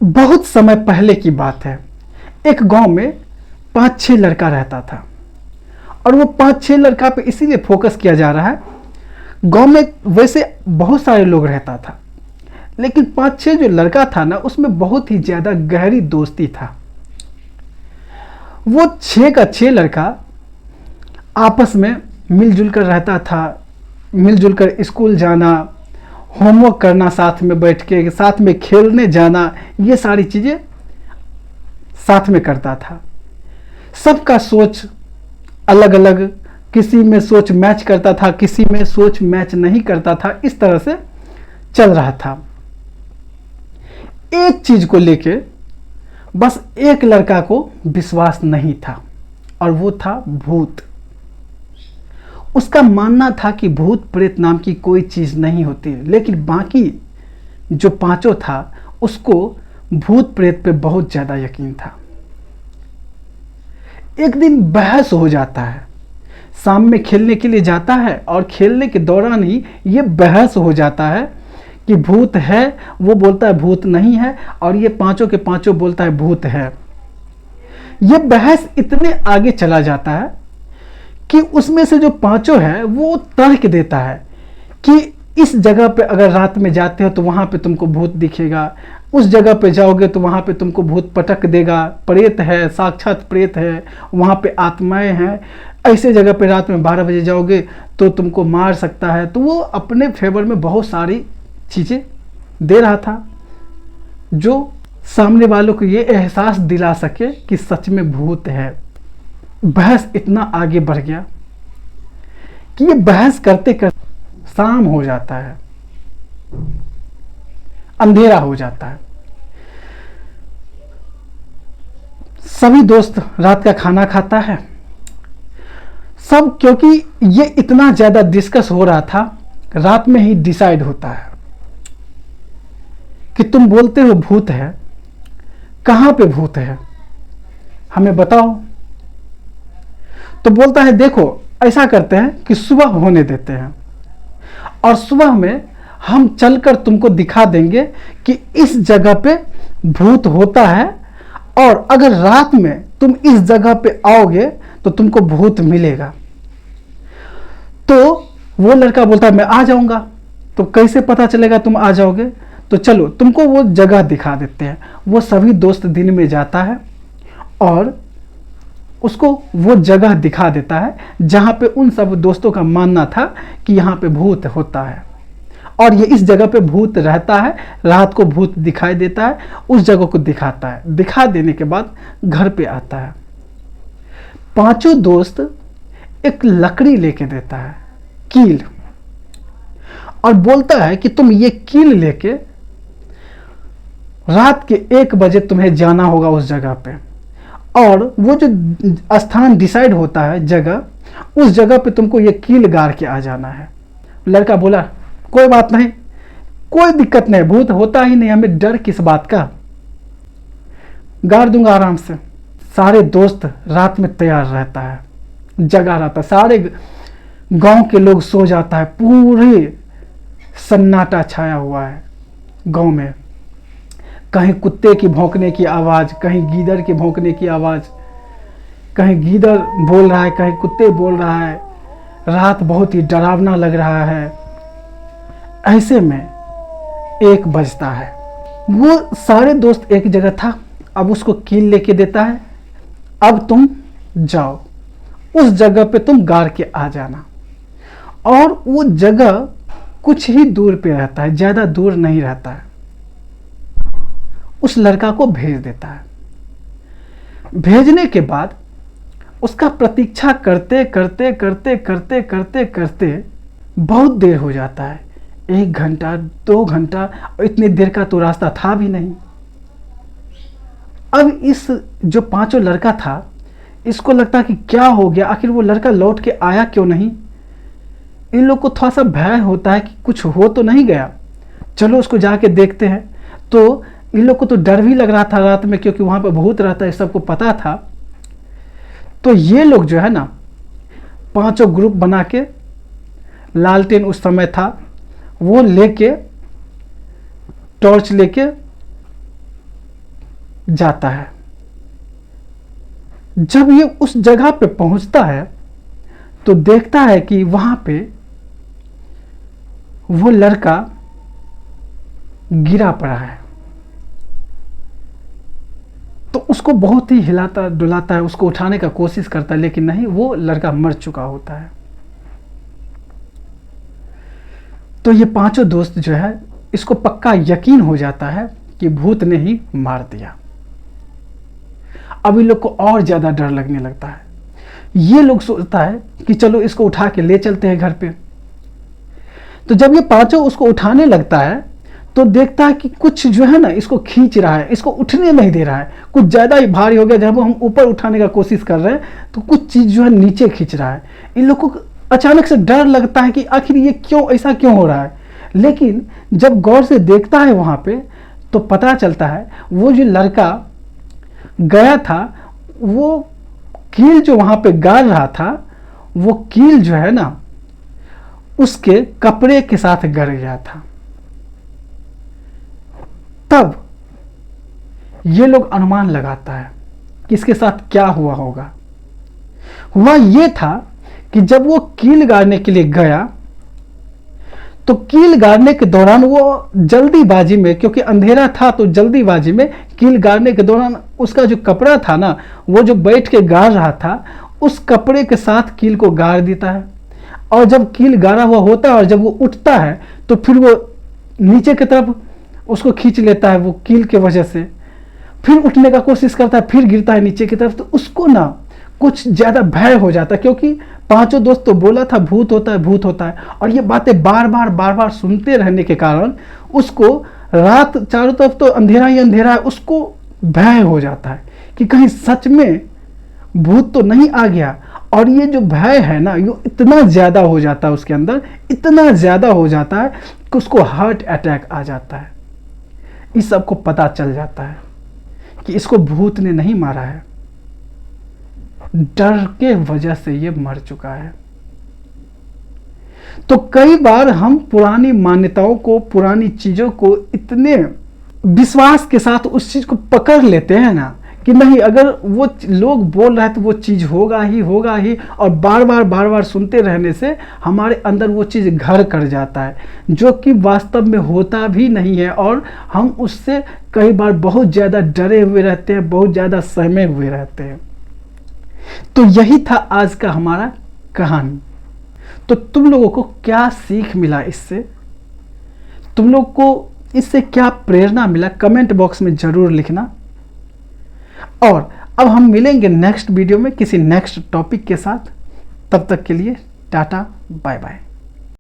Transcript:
बहुत समय पहले की बात है। एक गांव में 5-6 लड़का रहता था और वो 5-6 लड़का पे इसीलिए फोकस किया जा रहा है। गांव में वैसे बहुत सारे लोग रहता था, लेकिन 5-6 जो लड़का था ना, उसमें बहुत ही ज़्यादा गहरी दोस्ती था। वो 6 का 6 लड़का आपस में मिलजुल कर रहता था, मिलजुल कर स्कूल जाना, होमवर्क करना, साथ में बैठ के साथ में खेलने जाना, ये सारी चीज़ें साथ में करता था। सबका सोच अलग अलग, किसी में सोच मैच करता था, किसी में सोच मैच नहीं करता था। इस तरह से चल रहा था। एक चीज को लेके बस एक लड़का को विश्वास नहीं था, और वो था भूत। उसका मानना था कि भूत प्रेत नाम की कोई चीज नहीं होती, लेकिन बाकी जो 5 था उसको भूत प्रेत पे बहुत ज्यादा यकीन था। एक दिन बहस हो जाता है। शाम में खेलने के लिए जाता है और खेलने के दौरान ही ये बहस हो जाता है कि भूत है, वो बोलता है भूत नहीं है, और ये 5 के 5 बोलता है भूत है। ये बहस इतने आगे चला जाता है कि उसमें से जो 5 है वो तर्क देता है कि इस जगह पे अगर रात में जाते हो तो वहाँ पे तुमको भूत दिखेगा, उस जगह पे जाओगे तो वहाँ पे तुमको भूत पटक देगा, प्रेत है, साक्षात प्रेत है, वहाँ पे आत्माएं हैं, ऐसे जगह पे रात में 12 बजे जाओगे तो तुमको मार सकता है। तो वो अपने फेवर में बहुत सारी चीज़ें दे रहा था, जो सामने वालों को ये एहसास दिला सके कि सच में भूत है। बहस इतना आगे बढ़ गया कि ये बहस करते करते शाम हो जाता है, अंधेरा हो जाता है। सभी दोस्त रात का खाना खाता है सब, क्योंकि ये इतना ज्यादा डिस्कस हो रहा था। रात में ही डिसाइड होता है कि तुम बोलते हो भूत है, कहां पे भूत है, हमें बताओ। तो बोलता है देखो ऐसा करते हैं कि सुबह होने देते हैं, और सुबह में हम चलकर तुमको दिखा देंगे कि इस जगह पे भूत होता है, और अगर रात में तुम इस जगह पे आओगे तो तुमको भूत मिलेगा। तो वो लड़का बोलता है मैं आ जाऊंगा। तो कैसे पता चलेगा तुम आ जाओगे? तो चलो तुमको वो जगह दिखा देते हैं। वो सभी दोस्त दिन में जाता है और उसको वो जगह दिखा देता है जहां पे उन सब दोस्तों का मानना था कि यहाँ पे भूत होता है, और ये इस जगह पे भूत रहता है, रात को भूत दिखाई देता है। उस जगह को दिखाता है। दिखा देने के बाद घर पे आता है। 5 दोस्त एक लकड़ी लेके देता है, कील, और बोलता है कि तुम ये कील लेके रात के 1 बजे तुम्हें जाना होगा उस जगह पे, और वो जो स्थान डिसाइड होता है जगह, उस जगह पे तुमको ये कील गाड़ के आ जाना है। लड़का बोला कोई बात नहीं, कोई दिक्कत नहीं, भूत होता ही नहीं, हमें डर किस बात का, गाड़ दूंगा आराम से। सारे दोस्त रात में तैयार रहता है, जगा रहता है, सारे गांव के लोग सो जाता है, पूरे सन्नाटा छाया हुआ है गांव में। कहीं कुत्ते की भौंकने की आवाज, कहीं गीदड़ के भौंकने की आवाज, कहीं गीदड़ बोल रहा है, कहीं कुत्ते बोल रहा है। रात बहुत ही डरावना लग रहा है। ऐसे में 1 बजता है। वो सारे दोस्त एक जगह था, अब उसको कील लेके देता है, अब तुम जाओ उस जगह पे, तुम गाड़ के आ जाना। और वो जगह कुछ ही दूर पे रहता है, ज्यादा दूर नहीं रहता है। उस लड़का को भेज देता है। भेजने के बाद उसका प्रतीक्षा करते करते करते करते करते करते बहुत देर हो जाता है। 1 घंटा 2 घंटा, और इतनी देर का तो रास्ता था भी नहीं। अब इस जो 5 लड़का था, इसको लगता कि क्या हो गया, आखिर वो लड़का लौट के आया क्यों नहीं। इन लोग को थोड़ा सा भय होता है कि कुछ हो तो नहीं गया, चलो उसको जाके देखते हैं। तो इन लोग को तो डर भी लग रहा था रात में, क्योंकि वहां पर भूत रहता है, सबको पता था। तो ये लोग जो है ना, 5 ग्रुप बना के, लालटेन उस समय था, वो लेके, टॉर्च लेके जाता है। जब ये उस जगह पे पहुंचता है तो देखता है कि वहां पे वो लड़का गिरा पड़ा है। तो उसको बहुत ही हिलाता डुलाता है, उसको उठाने का कोशिश करता है, लेकिन नहीं, वो लड़का मर चुका होता है। तो ये पांचों दोस्त जो है, इसको पक्का यकीन हो जाता है कि भूत ने ही मार दिया। अब इन लोग को और ज्यादा डर लगने लगता है। ये लोग सोचता है कि चलो इसको उठा के ले चलते हैं घर पे। तो जब ये पांचों उसको उठाने लगता है तो देखता है कि कुछ जो है ना इसको खींच रहा है, इसको उठने नहीं दे रहा है, कुछ ज्यादा ही भारी हो गया। जब हम ऊपर उठाने का कोशिश कर रहे हैं तो कुछ चीज जो है नीचे खींच रहा है। इन लोगों को अचानक से डर लगता है कि आखिर ये क्यों, ऐसा क्यों हो रहा है। लेकिन जब गौर से देखता है वहां पे तो पता चलता है वो जो लड़का गया था, वो कील जो वहां पे गाड़ रहा था, वो कील जो है ना उसके कपड़े के साथ गड़ गया था। तब ये लोग अनुमान लगाता है कि इसके साथ क्या हुआ होगा। हुआ ये था कि जब वो कील गाड़ने के लिए गया तो कील गाड़ने के दौरान वो जल्दीबाजी में, क्योंकि अंधेरा था तो जल्दीबाजी में कील गाड़ने के दौरान उसका जो कपड़ा था ना, वो जो बैठ के गाड़ रहा था, उस कपड़े के साथ कील को गाड़ देता है। और जब कील गाड़ा हुआ होता है और जब वो उठता है तो फिर वो नीचे की तरफ उसको खींच लेता है वो कील के वजह से। फिर उठने का कोशिश करता है, फिर गिरता है नीचे की तरफ। तो उसको ना कुछ ज्यादा भय हो जाता है, क्योंकि पांचों दोस्त तो बोला था भूत होता है, भूत होता है, और ये बातें बार बार सुनते रहने के कारण उसको रात चारों तरफ तो अंधेरा ही अंधेरा है, उसको भय हो जाता है कि कहीं सच में भूत तो नहीं आ गया। और ये जो भय है ना, ये इतना ज्यादा हो जाता है उसके अंदर, इतना ज्यादा हो जाता है कि उसको हार्ट अटैक आ जाता है। इस सबको पता चल जाता है कि इसको भूत ने नहीं मारा है, डर के वजह से ये मर चुका है। तो कई बार हम पुरानी मान्यताओं को, पुरानी चीजों को इतने विश्वास के साथ उस चीज को पकड़ लेते हैं ना कि नहीं, अगर वो लोग बोल रहे हैं तो वो चीज होगा ही। और बार बार सुनते रहने से हमारे अंदर वो चीज घर कर जाता है, जो कि वास्तव में होता भी नहीं है। और हम उससे कई बार बहुत ज्यादा डरे हुए रहते हैं, बहुत ज्यादा सहमे हुए रहते हैं। तो यही था आज का हमारा कहानी। तो तुम लोगों को क्या सीख मिला इससे, तुम लोग को इससे क्या प्रेरणा मिला, कमेंट बॉक्स में जरूर लिखना। और अब हम मिलेंगे नेक्स्ट वीडियो में किसी नेक्स्ट टॉपिक के साथ। तब तक के लिए टाटा बाय बाय।